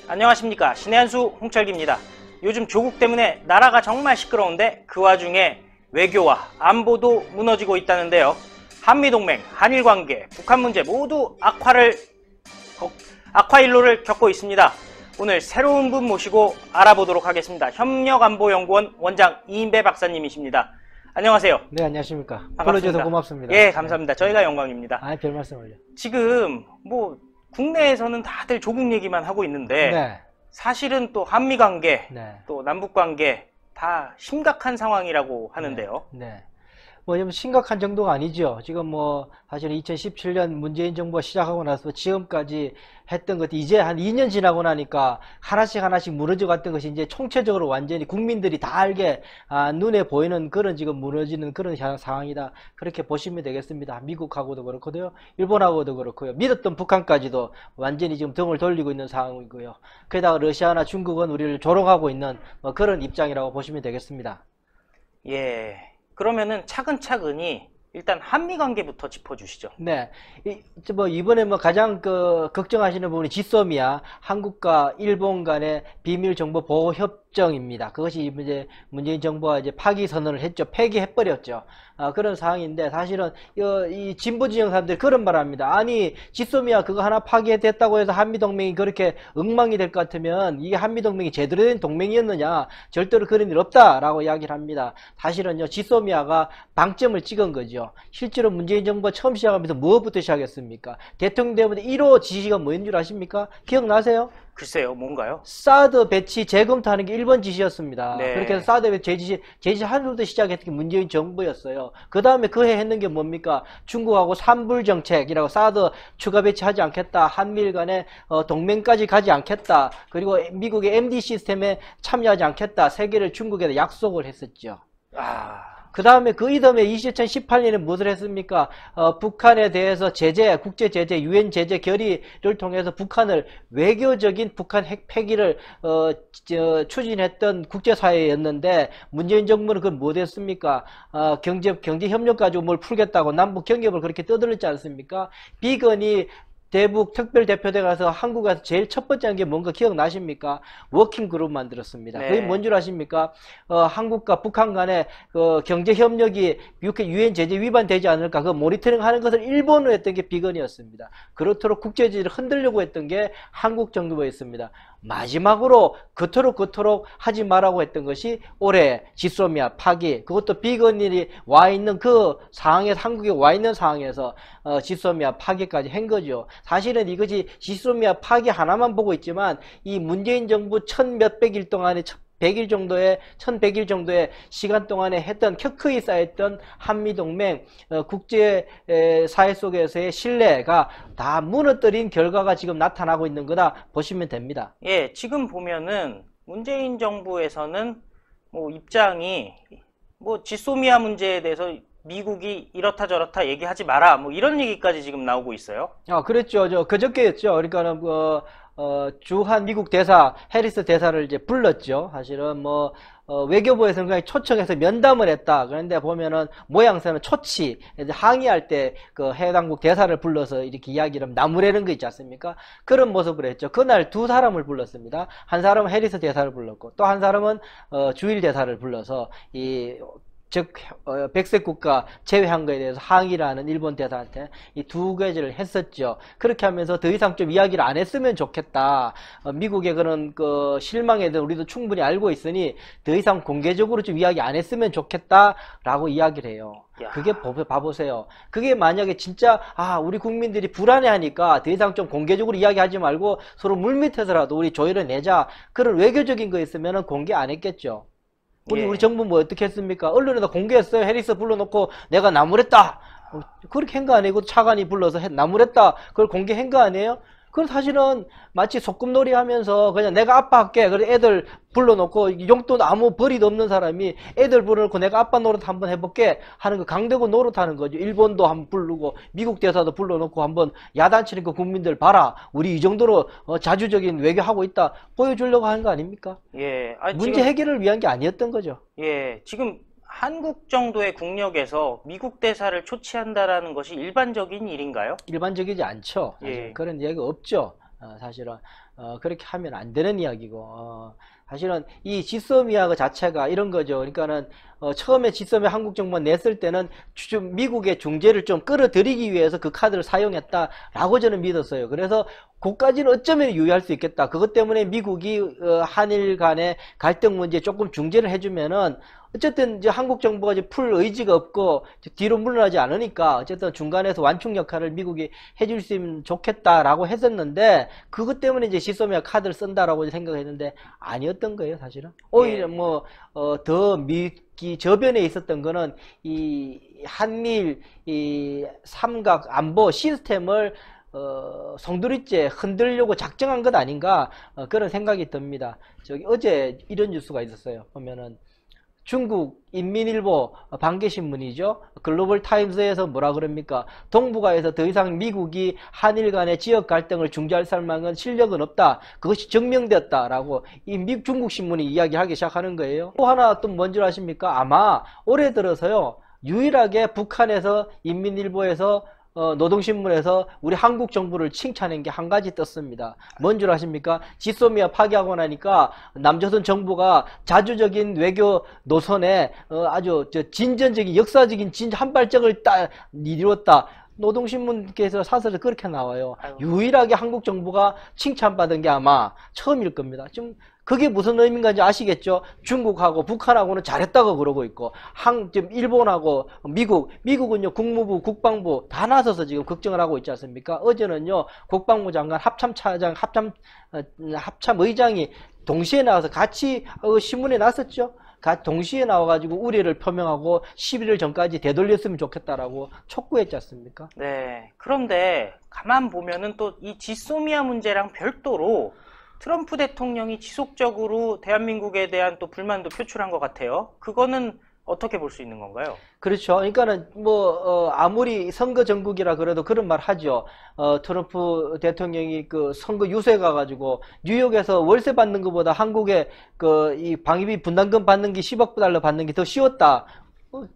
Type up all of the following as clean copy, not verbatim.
안녕하십니까. 신의 한수 홍철기입니다. 요즘 조국 때문에 나라가 정말 시끄러운데 그 와중에 외교와 안보도 무너지고 있다는데요. 한미동맹, 한일관계, 북한 문제 모두 악화일로를 겪고 있습니다. 오늘 새로운 분 모시고 알아보도록 하겠습니다. 협력안보연구원 원장 이인배 박사님이십니다. 안녕하세요. 네, 안녕하십니까. 반갑습니다. 불러주셔서 고맙습니다. 예, 감사합니다. 저희가 영광입니다. 아, 별 말씀을요. 지금 국내에서는 다들 조국 얘기만 하고 있는데 네. 사실은 또 한미관계, 네. 또 남북관계 다 심각한 상황이라고 하는데요. 네. 좀 심각한 정도가 아니죠. 지금 사실 2017년 문재인 정부가 시작하고 나서 지금까지 했던 것이 이제 한 2년 지나고 나니까 하나씩 무너져 갔던 것이 이제 총체적으로 완전히 국민들이 다 알게 눈에 보이는 그런 지금 무너지는 그런 상황이다. 그렇게 보시면 되겠습니다. 미국하고도 그렇고요. 일본하고도 그렇고요. 믿었던 북한까지도 완전히 지금 등을 돌리고 있는 상황이고요. 게다가 러시아나 중국은 우리를 조롱하고 있는 그런 입장이라고 보시면 되겠습니다. 예. 그러면은 차근차근히 일단 한미 관계부터 짚어주시죠. 네, 이번에 가장 걱정하시는 부분이 지소미아 한국과 일본 간의 비밀 정보 보호 협정입니다. 그것이 이제 문재인 정부가 이제 파기 선언을 했죠. 폐기해버렸죠. 그런 상황인데 사실은 이 진보 진영 사람들이 그런 말을 합니다. 아니 지소미아 그거 하나 파기됐다고 해서 한미 동맹이 그렇게 엉망이 될 것 같으면 이게 한미 동맹이 제대로 된 동맹이었느냐? 절대로 그런 일 없다라고 이야기를 합니다. 사실은요 지소미아가 방점을 찍은 거죠. 실제로 문재인 정부가 처음 시작하면서 무엇부터 시작했습니까? 대통령 되면 1호 지시가 뭐인 줄 아십니까? 기억나세요? 글쎄요, 뭔가요? 사드 배치 재검토하는 게 1번 지시였습니다. 네. 그렇게 해서 사드 배치 제시하면서 시작했던 게 문재인 정부였어요. 그 다음에 그 해 했는 게 뭡니까? 중국하고 삼불 정책이라고 사드 추가 배치하지 않겠다. 한미일 간의 동맹까지 가지 않겠다. 그리고 미국의 MD 시스템에 참여하지 않겠다. 세 개를 중국에다 약속을 했었죠. 그 다음에 그 이듬해 2018년에 무엇을 했습니까? 북한에 대해서 제재, 국제 제재, 유엔 제재 결의를 통해서 북한을 외교적인 북한 핵 폐기를 추진했던 국제사회였는데 문재인 정부는 그걸 못했습니까? 경제 협력 가지고 뭘 풀겠다고 남북 경협을 그렇게 떠들었지 않습니까? 비건이 대북 특별대표대 가서 한국에서 제일 첫 번째 한 게 뭔가 기억나십니까? 워킹그룹 만들었습니다. 네. 그게 뭔 줄 아십니까? 한국과 북한 간의 경제협력이 유엔 제재 위반되지 않을까 그 모니터링 하는 것을 일본으로 했던 게 비건이었습니다. 그렇도록 국제제재를 흔들려고 했던 게 한국 정부였습니다. 마지막으로 그토록 하지 말라고 했던 것이 올해 지소미아 파기, 그것도 비건이 와 있는 그 상황에서, 한국에 와 있는 상황에서 지소미아 파기까지 한 거죠. 사실은 이것이 지소미아 파기 하나만 보고 있지만 이 문재인 정부 1100일 동안에 1100일 정도의 시간 동안에 했던 켜크이 쌓였던 한미동맹 국제사회 속에서의 신뢰가 다 무너뜨린 결과가 지금 나타나고 있는 거다 보시면 됩니다. 예, 지금 보면은 문재인 정부에서는 입장이 지소미아 문제에 대해서 미국이 이렇다 저렇다 얘기하지 마라 이런 얘기까지 지금 나오고 있어요. 그랬죠. 그저께였죠. 그러니까는 주한 미국 대사 해리스 대사를 이제 불렀죠. 사실은 외교부에서는 그냥 초청해서 면담을 했다. 그런데 보면은 모양새는 초치, 항의할 때 해당국 대사를 불러서 이렇게 이야기를 나무래는 거 있지 않습니까? 그런 모습을 했죠. 그날 두 사람을 불렀습니다. 한 사람은 해리스 대사를 불렀고 또 한 사람은 주일 대사를 불러서 백색 국가 제외한 거에 대해서 항의를 하는 일본 대사한테 이 두 가지를 했었죠. 그렇게 하면서 더 이상 좀 이야기를 안 했으면 좋겠다. 미국의 그런 실망에 대해서 우리도 충분히 알고 있으니 더 이상 공개적으로 좀 이야기 안 했으면 좋겠다라고 이야기를 해요. 야. 그게 봐보세요. 그게 만약에 진짜 우리 국민들이 불안해하니까 더 이상 좀 공개적으로 이야기하지 말고 서로 물밑에서라도 우리 조율을 내자. 그런 외교적인 거 있으면 공개 안 했겠죠. 우리 정부 어떻게 했습니까? 언론에다 공개했어요. 해리스 불러놓고 내가 나무랬다. 그렇게 한 거 아니고 차관이 불러서 나무랬다. 그걸 공개한 거 아니에요? 그건 사실은 마치 소꿉놀이 하면서 그냥 내가 아빠 할게. 그래 애들 불러놓고 용돈 아무 벌이도 없는 사람이 애들 불러놓고 내가 아빠 노릇 한번 해볼게 하는 거 강대고 노릇하는 거죠. 일본도 한번 부르고 미국 대사도 불러놓고 한번 야단치니까 국민들 봐라. 우리 이 정도로 자주적인 외교하고 있다. 보여주려고 하는 거 아닙니까? 예. 문제 해결을 위한 게 아니었던 거죠. 예. 지금 한국 정도의 국력에서 미국 대사를 초치한다라는 것이 일반적인 일인가요? 일반적이지 않죠. 예. 그런 이야기가 없죠. 사실은 그렇게 하면 안 되는 이야기고 사실은 이 지소미아 그 자체가 이런 거죠. 그러니까는 처음에 지소미아 한국 정부가 냈을 때는 미국의 중재를 좀 끌어들이기 위해서 그 카드를 사용했다라고 저는 믿었어요. 그래서 그까지는 어쩌면 유의할 수 있겠다. 그것 때문에 미국이 한일 간의 갈등 문제에 조금 중재를 해주면은 어쨌든 이제 한국 정부가 이제 풀 의지가 없고 뒤로 물러나지 않으니까 어쨌든 중간에서 완충 역할을 미국이 해줄 수 있으면 좋겠다라고 했었는데 그것 때문에 이제 지소미아 카드를 쓴다라고 생각했는데 아니었던 거예요, 사실은. 오히려 뭐 더 미기 저변에 있었던 거는 이 한미일 이 삼각 안보 시스템을 송두리째 흔들려고 작정한 것 아닌가 그런 생각이 듭니다. 저기 어제 이런 뉴스가 있었어요. 보면은 중국 인민일보 반겨신문이죠. 글로벌 타임스에서 뭐라 그럽니까? 동북아에서 더 이상 미국이 한일 간의 지역 갈등을 중재할 만한 실력은 없다. 그것이 증명되었다라고 이 중국 신문이 이야기하기 시작하는 거예요. 또 하나 또 뭔 줄 아십니까? 아마 올해 들어서요. 유일하게 북한에서 인민일보에서 노동신문에서 우리 한국 정부를 칭찬한 게 한 가지 떴습니다. 뭔 줄 아십니까? 지소미아 파기하고 나니까 남조선 정부가 자주적인 외교 노선에 아주 진전적인 역사적인 한 발짝을 이루었다. 노동신문께서 사설에 그렇게 나와요. 유일하게 한국 정부가 칭찬받은 게 아마 처음일 겁니다. 좀 그게 무슨 의미인지 아시겠죠? 중국하고 북한하고는 잘했다고 그러고 있고, 지금 일본하고 미국은요, 국무부, 국방부 다 나서서 지금 걱정을 하고 있지 않습니까? 어제는요, 국방부 장관, 합참의장이 동시에 나와서 같이 신문에 났었죠? 동시에 나와가지고 우려를 표명하고 11일 전까지 되돌렸으면 좋겠다라고 촉구했지 않습니까? 네. 그런데 가만 보면은 또 이 지소미아 문제랑 별도로 트럼프 대통령이 지속적으로 대한민국에 대한 또 불만도 표출한 것 같아요. 그거는 어떻게 볼 수 있는 건가요? 그렇죠. 그러니까는 아무리 선거 전국이라 그래도 그런 말 하죠. 트럼프 대통령이 그 선거 유세 가가지고 뉴욕에서 월세 받는 것보다 한국에 이 방위비 분담금 받는 게 10억 달러 받는 게 더 쉬웠다.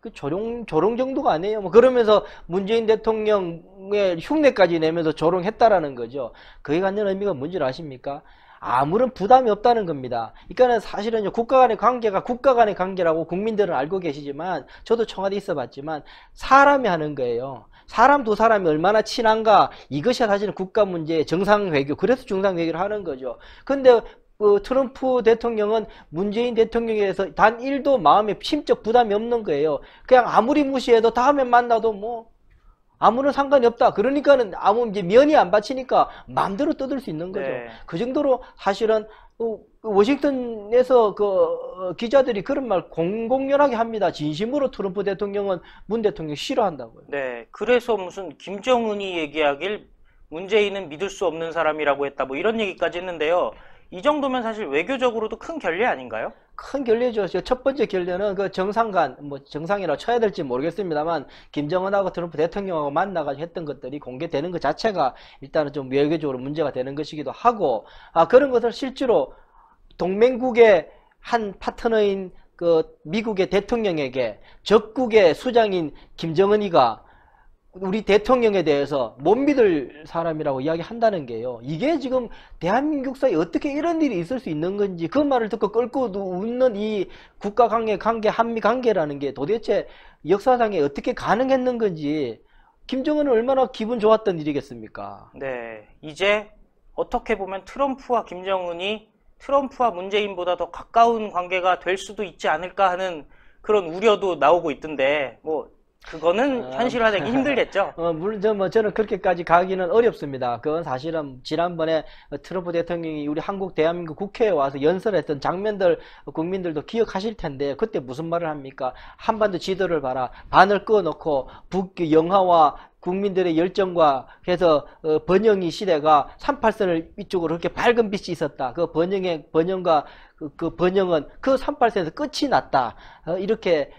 그 조롱 정도가 아니에요. 뭐 그러면서 문재인 대통령의 흉내까지 내면서 조롱했다라는 거죠. 그에 갖는 의미가 뭔지 아십니까? 아무런 부담이 없다는 겁니다. 그러니까는 사실은 국가 간의 관계가 국가 간의 관계라고 국민들은 알고 계시지만 저도 청와대에 있어 봤지만 사람이 하는 거예요. 사람 두 사람이 얼마나 친한가 이것이 사실은 국가 문제의 정상 외교 그래서 중상 외교를 하는 거죠. 근데 트럼프 대통령은 문재인 대통령에 대해서 단 1도 마음에 심적 부담이 없는 거예요. 그냥 아무리 무시해도 다음에 만나도 뭐 아무런 상관이 없다. 그러니까는 이제 면이 안 받치니까 마음대로 떠들 수 있는 거죠. 네. 그 정도로 사실은 워싱턴에서 기자들이 그런 말 공공연하게 합니다. 진심으로 트럼프 대통령은 문 대통령 싫어한다고요. 네. 그래서 무슨 김정은이 얘기하길 문재인은 믿을 수 없는 사람이라고 했다. 뭐 이런 얘기까지 했는데요. 이 정도면 사실 외교적으로도 큰 결례 아닌가요? 큰 결례죠. 첫 번째 결례는 그 정상간, 정상이라고 쳐야 될지 모르겠습니다만, 김정은하고 트럼프 대통령하고 만나가지고 했던 것들이 공개되는 것 자체가 일단은 좀 외교적으로 문제가 되는 것이기도 하고, 그런 것을 실제로 동맹국의 한 파트너인 미국의 대통령에게 적국의 수장인 김정은이가 우리 대통령에 대해서 못 믿을 사람이라고 이야기한다는 게요. 이게 지금 대한민국 사이에 어떻게 이런 일이 있을 수 있는 건지 그 말을 듣고 끓고 웃는 이 국가관계, 한미관계라는 게 도대체 역사상에 어떻게 가능했는 건지 김정은은 얼마나 기분 좋았던 일이겠습니까? 네. 이제 어떻게 보면 트럼프와 김정은이 트럼프와 문재인보다 더 가까운 관계가 될 수도 있지 않을까 하는 그런 우려도 나오고 있던데 그거는 현실화되기 힘들겠죠. 물론 저는 그렇게까지 가기는 어렵습니다. 그건 사실은 지난번에 트럼프 대통령이 우리 대한민국 국회에 와서 연설했던 장면들 국민들도 기억하실 텐데 그때 무슨 말을 합니까? 한반도 지도를 봐라. 반을 꺼놓고 영하와 국민들의 열정과 해서 번영이 시대가 38선을 이쪽으로 그렇게 밝은 빛이 있었다. 그 번영과 그 번영은 그 38선에서 끝이 났다. 이렇게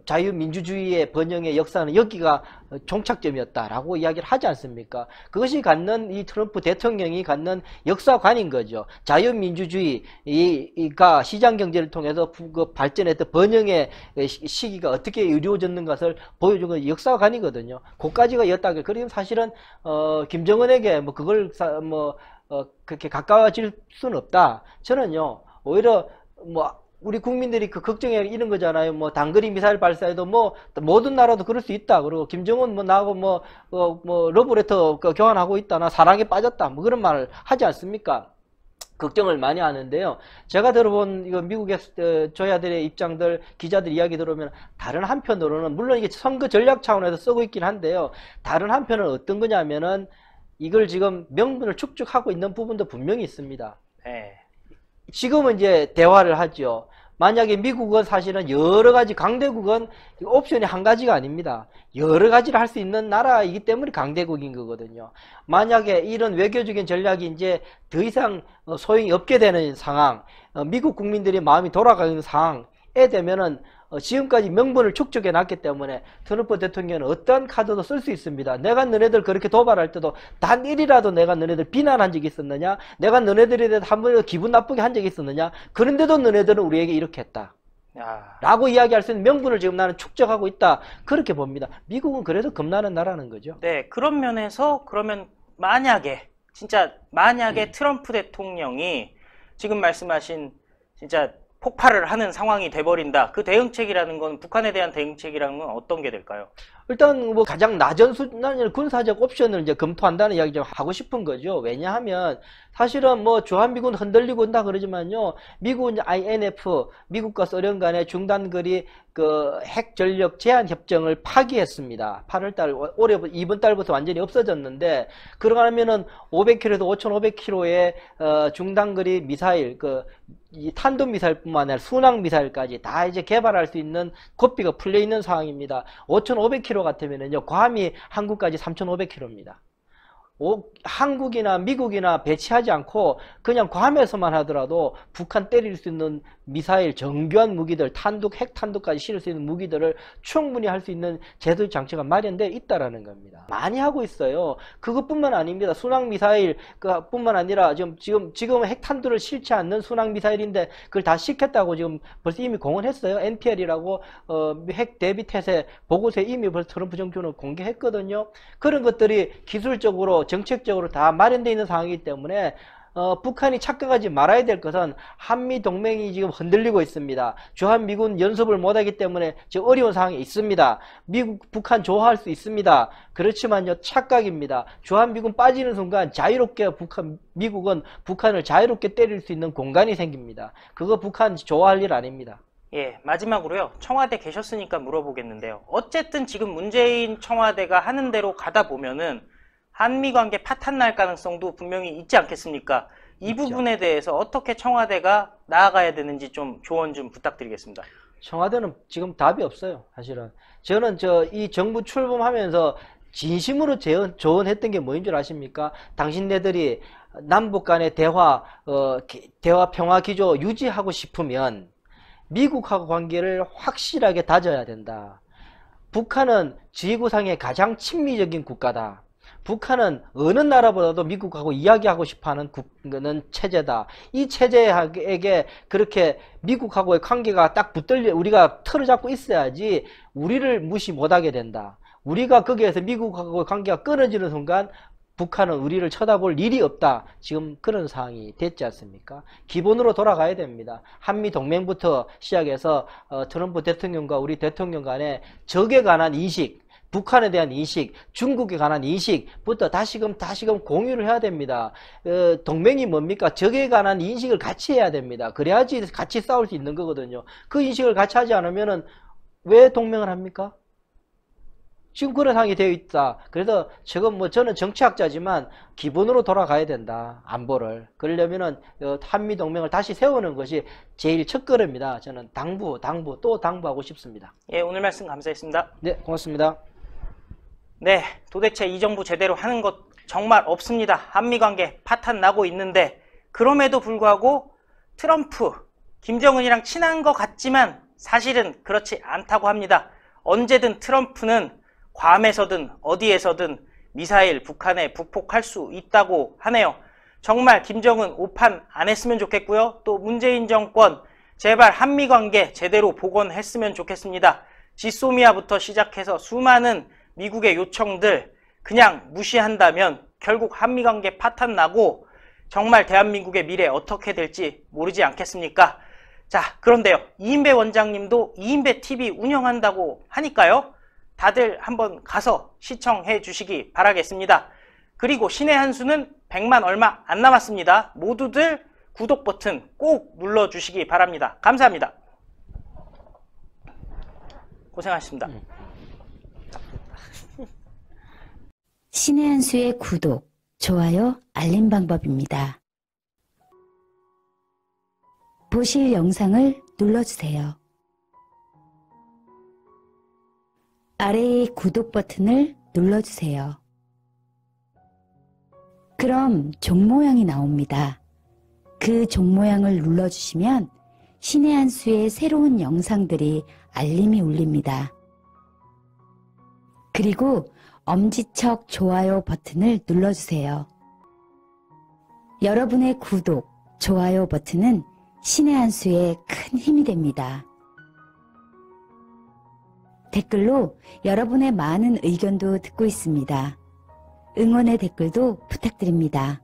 자유민주주의의 번영의 역사는 여기가 종착점이었다라고 이야기를 하지 않습니까? 그것이 갖는 이 트럼프 대통령이 갖는 역사관인 거죠. 자유민주주의가 시장경제를 통해서 발전했던 번영의 시기가 어떻게 이루어졌는 것을 보여준 건 역사관이거든요. 그까지가 였다. 그러면 사실은 김정은에게 그걸 그렇게 가까워질 수는 없다. 저는요, 오히려 뭐 우리 국민들이 그 걱정해 이런 거잖아요. 뭐 단거리 미사일 발사해도 뭐 모든 나라도 그럴 수 있다. 그리고 김정은 뭐 나하고 뭐 러브레터 교환하고 있다. 나 사랑에 빠졌다. 뭐 그런 말을 하지 않습니까? 걱정을 많이 하는데요. 제가 들어본 이거 미국의 조야들의 입장들, 기자들 이야기 들어보면 다른 한편으로는 물론 이게 선거 전략 차원에서 쓰고 있긴 한데요. 다른 한편은 어떤 거냐면은 이걸 지금 명분을 축적하고 있는 부분도 분명히 있습니다. 네. 지금은 이제 대화를 하죠. 만약에 미국은 사실은 여러 가지 강대국은 옵션이 한 가지가 아닙니다. 여러 가지를 할 수 있는 나라이기 때문에 강대국인 거거든요. 만약에 이런 외교적인 전략이 이제 더 이상 소용이 없게 되는 상황, 미국 국민들이 마음이 돌아가는 상황에 되면은 지금까지 명분을 축적해 놨기 때문에 트럼프 대통령은 어떠한 카드도 쓸 수 있습니다. 내가 너네들 그렇게 도발할 때도 단 1이라도 내가 너네들 비난한 적이 있었느냐? 내가 너네들에 대해서 한 번이라도 기분 나쁘게 한 적이 있었느냐? 그런데도 너네들은 우리에게 이렇게 했다. 라고 이야기할 수 있는 명분을 지금 나는 축적하고 있다. 그렇게 봅니다. 미국은 그래도 겁나는 나라는 거죠. 네, 그런 면에서 그러면 만약에 트럼프 대통령이 지금 말씀하신 진짜 폭발을 하는 상황이 돼버린다. 그 대응책이라는 건, 북한에 대한 대응책이라는 건 어떤 게 될까요? 일단 뭐 가장 낮은 수준의 군사적 옵션을 이제 검토한다는 이야기 좀 하고 싶은 거죠. 왜냐하면 사실은 뭐 주한미군 흔들리고 온다 그러지만요. 미국은 INF, 미국과 소련 간의 중단거리 그 핵 전력 제한 협정을 파기했습니다. 8월달 올해 이번 달부터 완전히 없어졌는데, 그러면은 500km에서 5,500km의 중단거리 미사일, 이 탄도미사일뿐만 아니라 순항미사일까지 다 이제 개발할 수 있는 고삐가 풀려 있는 상황입니다. 5,500km 같으면은요, 괌이 한국까지 3,500km입니다. 한국이나 미국이나 배치하지 않고 그냥 괌에서만 하더라도 북한 때릴 수 있는 미사일, 정교한 무기들, 핵탄두까지 실을 수 있는 무기들을 충분히 할 수 있는 제도 장치가 마련되어 있다라는 겁니다. 많이 하고 있어요. 그것뿐만 아닙니다. 순항미사일 뿐만 아니라 지금 핵탄두를 실지 않는 순항미사일인데 그걸 다 시켰다고 지금 벌써 이미 공언했어요. NPL이라고 핵 대비 태세 보고서에 이미 벌써 트럼프 정부는 공개했거든요. 그런 것들이 기술적으로 정책적으로 다 마련되어 있는 상황이기 때문에 북한이 착각하지 말아야 될 것은 한미 동맹이 지금 흔들리고 있습니다. 주한미군 연습을 못하기 때문에 지금 어려운 상황에 있습니다. 북한 좋아할 수 있습니다. 그렇지만요, 착각입니다. 주한미군 빠지는 순간 자유롭게 미국은 북한을 자유롭게 때릴 수 있는 공간이 생깁니다. 그거 북한 좋아할 일 아닙니다. 예, 마지막으로요. 청와대 계셨으니까 물어보겠는데요. 어쨌든 지금 문재인 청와대가 하는 대로 가다 보면은 한미관계 파탄 날 가능성도 분명히 있지 않겠습니까? 이 있죠. 부분에 대해서 어떻게 청와대가 나아가야 되는지 좀 조언 좀 부탁드리겠습니다. 청와대는 지금 답이 없어요. 사실은 저는 이 정부 출범하면서 진심으로 조언했던 게 뭐인 줄 아십니까? 당신네들이 남북 간의 대화 평화 기조 유지하고 싶으면 미국하고 관계를 확실하게 다져야 된다. 북한은 지구상의 가장 친미적인 국가다. 북한은 어느 나라보다도 미국하고 이야기하고 싶어하는 체제다. 이 체제에게 그렇게 미국하고의 관계가 딱 우리가 틀을 잡고 있어야지 우리를 무시 못하게 된다. 우리가 거기에서 미국하고의 관계가 끊어지는 순간 북한은 우리를 쳐다볼 일이 없다. 지금 그런 상황이 됐지 않습니까? 기본으로 돌아가야 됩니다. 한미 동맹부터 시작해서 트럼프 대통령과 우리 대통령 간의 적에 관한 인식, 북한에 대한 인식, 중국에 관한 인식부터 다시금 공유를 해야 됩니다. 동맹이 뭡니까? 적에 관한 인식을 같이 해야 됩니다. 그래야지 같이 싸울 수 있는 거거든요. 그 인식을 같이 하지 않으면은 왜 동맹을 합니까? 지금 그런 상황이 되어 있다. 그래서 저는 정치학자지만 기본으로 돌아가야 된다. 안보를. 그러려면은 한미 동맹을 다시 세우는 것이 제일 첫걸음이다. 저는 또 당부하고 싶습니다. 예, 오늘 말씀 감사했습니다. 네, 고맙습니다. 네, 도대체 이 정부 제대로 하는 것 정말 없습니다. 한미관계 파탄 나고 있는데 그럼에도 불구하고 트럼프, 김정은이랑 친한 것 같지만 사실은 그렇지 않다고 합니다. 언제든 트럼프는 괌에서든 어디에서든 미사일 북한에 부폭할 수 있다고 하네요. 정말 김정은 오판 안 했으면 좋겠고요. 또 문재인 정권 제발 한미관계 제대로 복원했으면 좋겠습니다. 지소미아부터 시작해서 수많은 미국의 요청들 그냥 무시한다면 결국 한미관계 파탄 나고 정말 대한민국의 미래 어떻게 될지 모르지 않겠습니까? 자, 그런데요. 이인배 원장님도 이인배 TV 운영한다고 하니까요. 다들 한번 가서 시청해 주시기 바라겠습니다. 그리고 신의 한 수는 100만 얼마 안 남았습니다. 모두들 구독 버튼 꼭 눌러주시기 바랍니다. 감사합니다. 고생하셨습니다. 신의 한 수의 구독, 좋아요, 알림 방법입니다. 보실 영상을 눌러주세요. 아래의 구독 버튼을 눌러주세요. 그럼 종 모양이 나옵니다. 그 종 모양을 눌러주시면 신의 한 수의 새로운 영상들이 알림이 울립니다. 그리고 엄지척 좋아요 버튼을 눌러주세요. 여러분의 구독, 좋아요 버튼은 신의 한 수에 큰 힘이 됩니다. 댓글로 여러분의 많은 의견도 듣고 있습니다. 응원의 댓글도 부탁드립니다.